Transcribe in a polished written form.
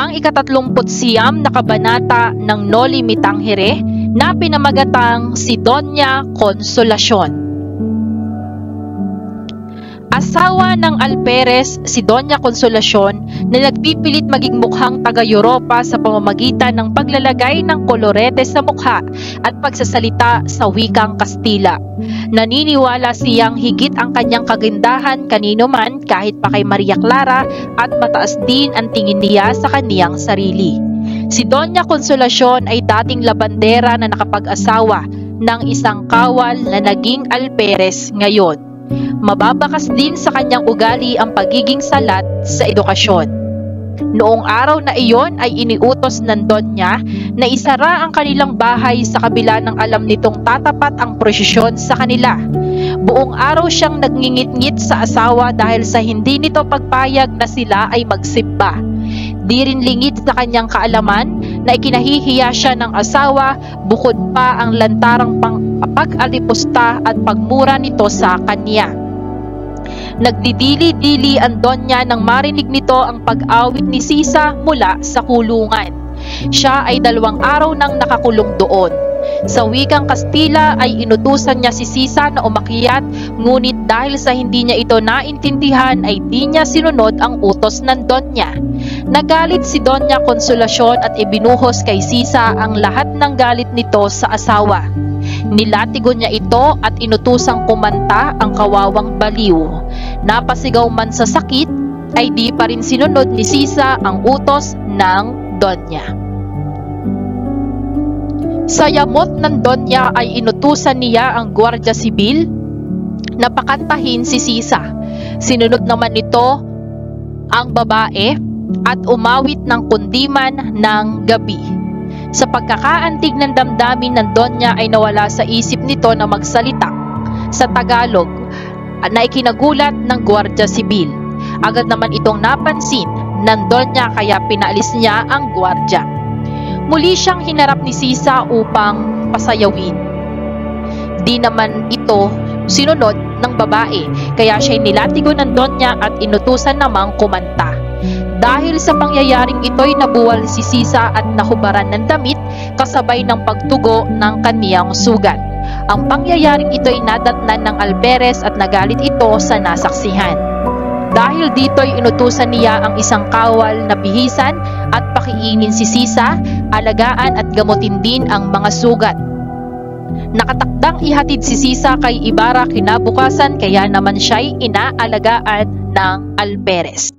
ang ika-39 na kabanata ng Noli Me Tangere na pinamagatang si Doña Consolacion. Asawa ng Alperes si Doña Consolacion na nagpipilit maging mukhang taga-Europa sa pamamagitan ng paglalagay ng kolorete sa mukha at pagsasalita sa wikang Kastila. Naniniwala siyang higit ang kanyang kagandahan kanino man kahit pa kay Maria Clara at mataas din ang tingin niya sa kaniyang sarili. Si Doña Consolacion ay dating labandera na nakapag-asawa ng isang kawal na naging Alperes ngayon. Mababakas din sa kanyang ugali ang pagiging salat sa edukasyon. Noong araw na iyon ay iniutos ng Donya na isara ang kanilang bahay sa kabila ng alam nitong tatapat ang prosesyon sa kanila. Buong araw siyang nagngingit-ngit sa asawa dahil sa hindi nito pagpayag na sila ay magsimba. Di rin lingid sa kanyang kaalaman na ikinahihiya siya ng asawa, bukod pa ang lantarang pag-alipusta at pagmura nito sa kanya. Nagdidili-dili ang Donya nang marinig nito ang pag-awit ni Sisa mula sa kulungan. Siya ay 2 araw nang nakakulong doon. Sa wikang Kastila ay inutusan niya si Sisa na umakyat, ngunit dahil sa hindi niya ito naintindihan ay di niya sinunod ang utos ng Donya. Nagalit si Doña Consolacion at ibinuhos kay Sisa ang lahat ng galit nito sa asawa. Nilatigo niya ito at inutusang kumanta ang kawawang baliw. Napasigaw man sa sakit ay di pa rin sinunod ni Sisa ang utos ng Donya. Sa yamot ng Donya ay inutusan niya ang Guardia Sibil na pakantahin si Sisa. Sinunod naman nito ang babae at umawit ng kundiman ng gabi. Sa pagkakaantig ng damdamin ng Donya ay nawala sa isip nito na magsalita sa Tagalog na ikinagulat ng Guardia Sibil. Agad naman itong napansin ng Donya kaya pinaalis niya ang gwardiya. Muli siyang hinarap ni Sisa upang pasayawin. Di naman ito sinunod ng babae kaya siya'y nilatigo ng Donya at inutusan namang kumanta. Dahil sa pangyayaring ito'y nabuwal si Sisa at nahubaran ng damit kasabay ng pagtugo ng kaniyang sugat. Ang pangyayaring ito'y nadatnan ng Alperes at nagalit ito sa nasaksihan. Dahil dito'y inutusan niya ang isang kawal na bihisan at pakiinin si Sisa, alagaan at gamutin din ang mga sugat. Nakatakdang ihatid si Sisa kay Ibarra kinabukasan kaya naman siya'y inaalagaan ng Alperes.